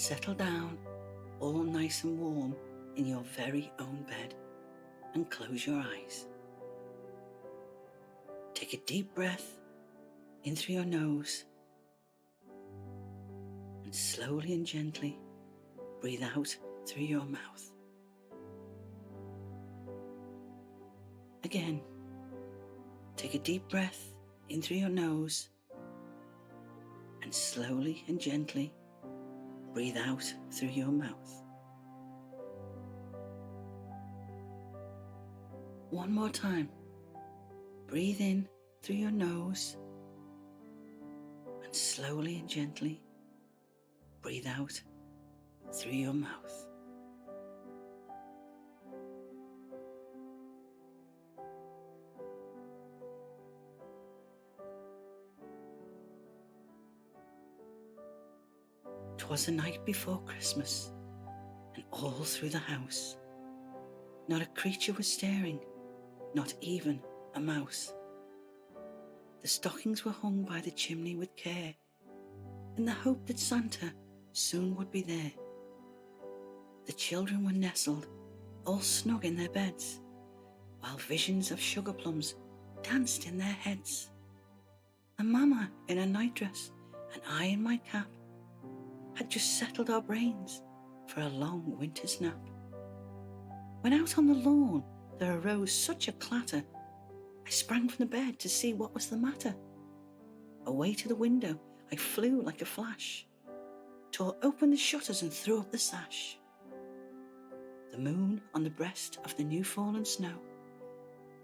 Settle down, all nice and warm in your very own bed, and close your eyes. Take a deep breath in through your nose and slowly and gently breathe out through your mouth. Again, take a deep breath in through your nose and slowly and gently breathe out through your mouth. One more time. Breathe in through your nose and slowly and gently breathe out through your mouth. "'Twas the night before Christmas, and all through the house not a creature was stirring, not even a mouse. The stockings were hung by the chimney with care, in the hope that Santa soon would be there. The children were nestled, all snug in their beds, while visions of sugar plums danced in their heads. And Mama in her nightdress, and I in my cap, had just settled our brains for a long winter's nap. When out on the lawn there arose such a clatter, I sprang from the bed to see what was the matter. Away to the window I flew like a flash, tore open the shutters and threw up the sash. The moon on the breast of the new fallen snow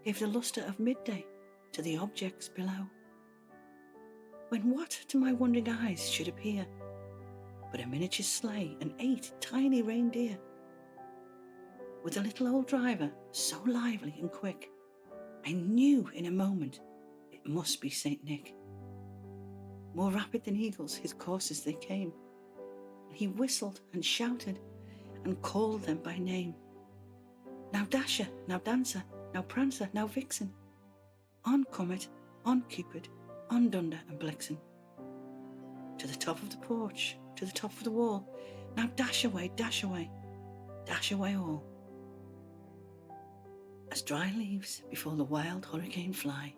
gave the lustre of midday to the objects below. When what to my wondering eyes should appear but a miniature sleigh and 8 tiny reindeer, with a little old driver so lively and quick, I knew in a moment it must be Saint Nick. More rapid than eagles his coursers they came, and he whistled and shouted and called them by name. Now Dasher, now Dancer, now Prancer, now Vixen, on Comet, on Cupid, on Dunder and Blixen. To the top of the porch, to the top of the wall, now dash away, dash away, dash away all. As dry leaves before the wild hurricane fly,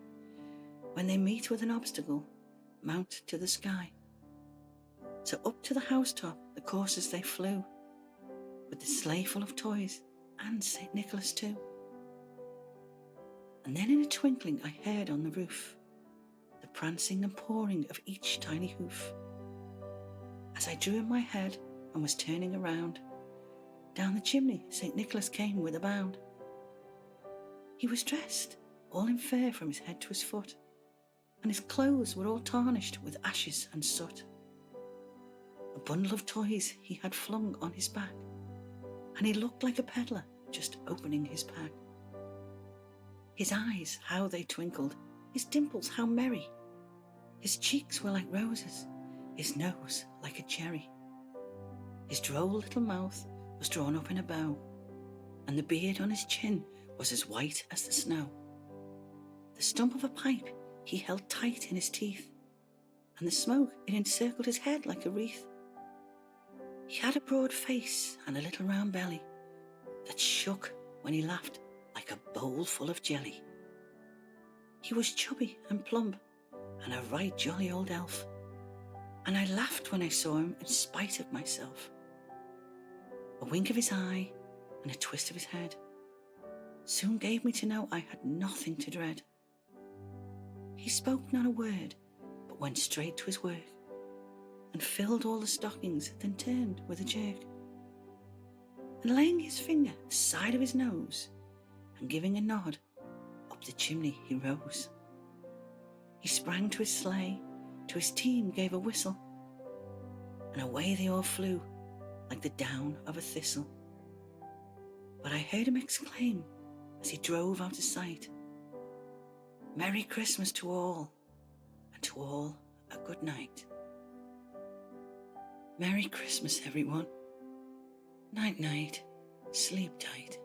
when they meet with an obstacle, mount to the sky. So up to the housetop the coursers they flew, with the sleigh full of toys and St. Nicholas too. And then in a twinkling I heard on the roof the prancing and pawing of each tiny hoof. As I drew in my head and was turning around, down the chimney St. Nicholas came with a bound. He was dressed all in fur from his head to his foot, and his clothes were all tarnished with ashes and soot. A bundle of toys he had flung on his back, and he looked like a peddler just opening his pack. His eyes, how they twinkled, his dimples how merry, his cheeks were like roses, his nose like a cherry. His droll little mouth was drawn up in a bow, and the beard on his chin was as white as the snow. The stump of a pipe he held tight in his teeth, and the smoke it encircled his head like a wreath. He had a broad face and a little round belly that shook when he laughed like a bowl full of jelly. He was chubby and plump and a right jolly old elf, and I laughed when I saw him in spite of myself. A wink of his eye and a twist of his head soon gave me to know I had nothing to dread. He spoke not a word, but went straight to his work, and filled all the stockings, then turned with a jerk. And laying his finger aside of his nose, and giving a nod, up the chimney he rose. He sprang to his sleigh, to his team gave a whistle, and away they all flew like the down of a thistle. But I heard him exclaim as he drove out of sight, "Merry Christmas to all, and to all a good night." Merry Christmas, everyone. Night, night. Sleep tight.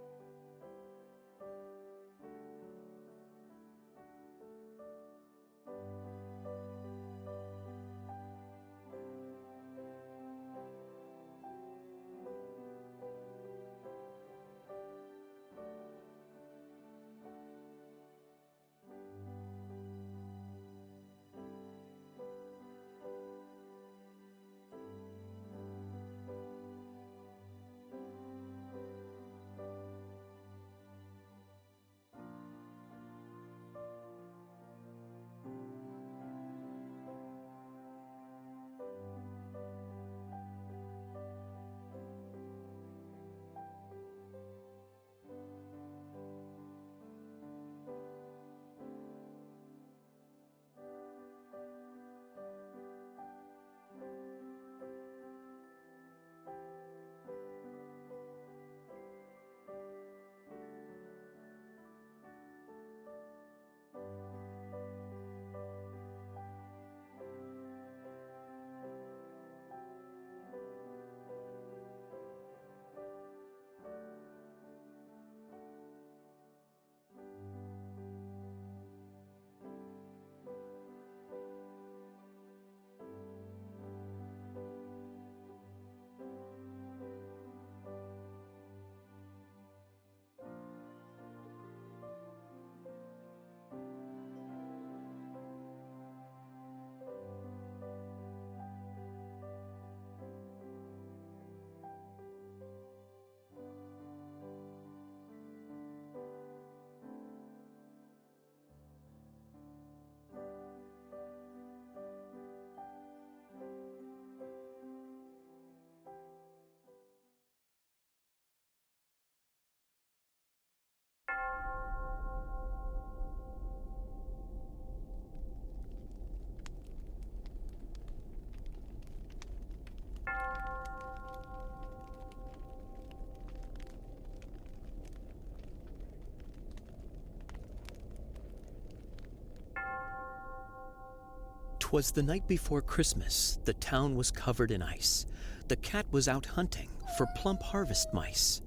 'Twas the night before Christmas, the town was covered in ice. The cat was out hunting for plump harvest mice.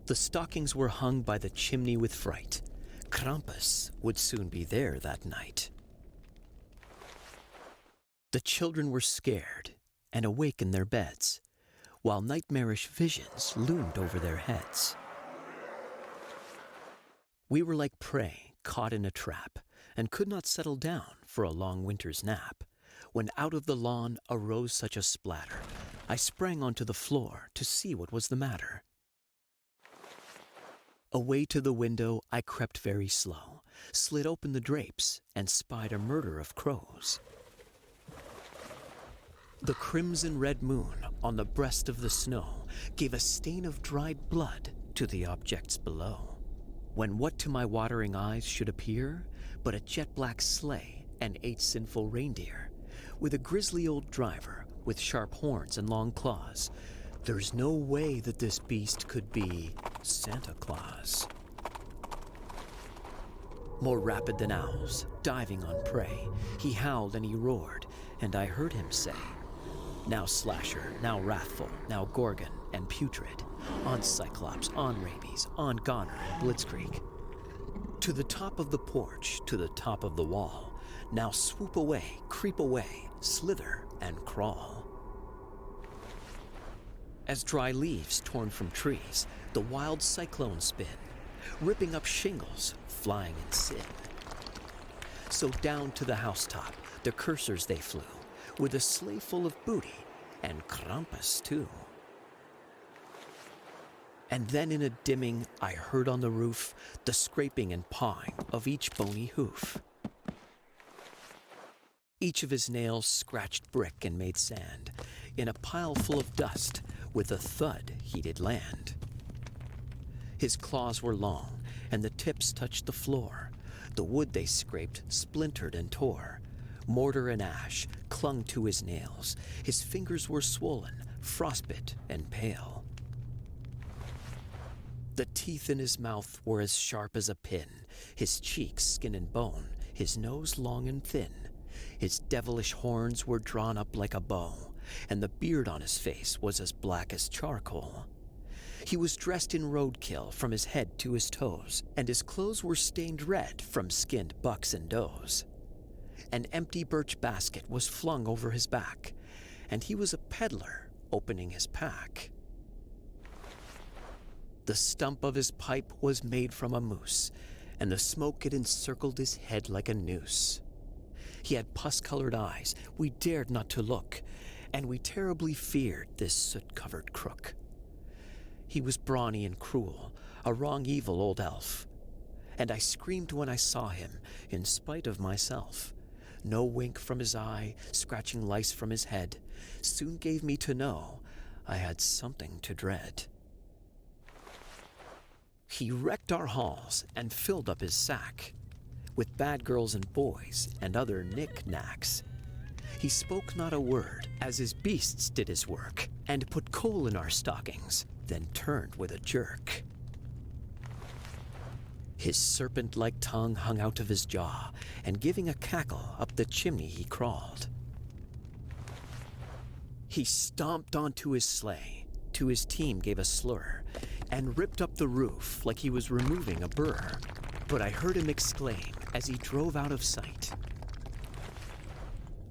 The stockings were hung by the chimney with fright. Krampus would soon be there that night. The children were scared and awake in their beds, while nightmarish visions loomed over their heads. We were like prey caught in a trap, and could not settle down for a long winter's nap. When out of the lawn arose such a splatter, I sprang onto the floor to see what was the matter. Away to the window I crept very slow, slid open the drapes, and spied a murder of crows. The crimson red moon on the breast of the snow gave a stain of dried blood to the objects below, when what to my watering eyes should appear but a jet-black sleigh and 8 sinful reindeer, with a grisly old driver with sharp horns and long claws. There's no way that this beast could be Santa Claus. More rapid than owls, diving on prey, he howled and he roared, and I heard him say, now slasher, now wrathful, now gorgon and putrid, on Cyclops, on rabies, on goner and blitzkrieg. To the top of the porch, to the top of the wall, now swoop away, creep away, slither and crawl. As dry leaves torn from trees, the wild cyclones spin, ripping up shingles, flying in sin. So down to the housetop, the cursors they flew, with a sleigh full of booty, and Krampus too. And then in a dimming, I heard on the roof the scraping and pawing of each bony hoof. Each of his nails scratched brick and made sand. In a pile full of dust, with a thud he did land. His claws were long, and the tips touched the floor. The wood they scraped splintered and tore. Mortar and ash clung to his nails. His fingers were swollen, frostbit and pale. The teeth in his mouth were as sharp as a pin, his cheeks skin and bone, his nose long and thin. His devilish horns were drawn up like a bow, and the beard on his face was as black as charcoal. He was dressed in roadkill from his head to his toes, and his clothes were stained red from skinned bucks and does. An empty birch basket was flung over his back, and he was a peddler opening his pack. The stump of his pipe was made from a moose, and the smoke it encircled his head like a noose. He had pus-colored eyes, we dared not to look, and we terribly feared this soot-covered crook. He was brawny and cruel, a wrong evil old elf, and I screamed when I saw him, in spite of myself. No wink from his eye, scratching lice from his head, soon gave me to know I had something to dread. He wrecked our halls and filled up his sack with bad girls and boys and other knick-knacks. He spoke not a word as his beasts did his work, and put coal in our stockings, then turned with a jerk. His serpent-like tongue hung out of his jaw, and giving a cackle up the chimney he crawled. He stomped onto his sleigh, to his team gave a slur, and ripped up the roof like he was removing a burr. But I heard him exclaim as he drove out of sight,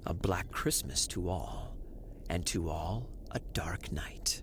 a black Christmas to all, and to all a dark night.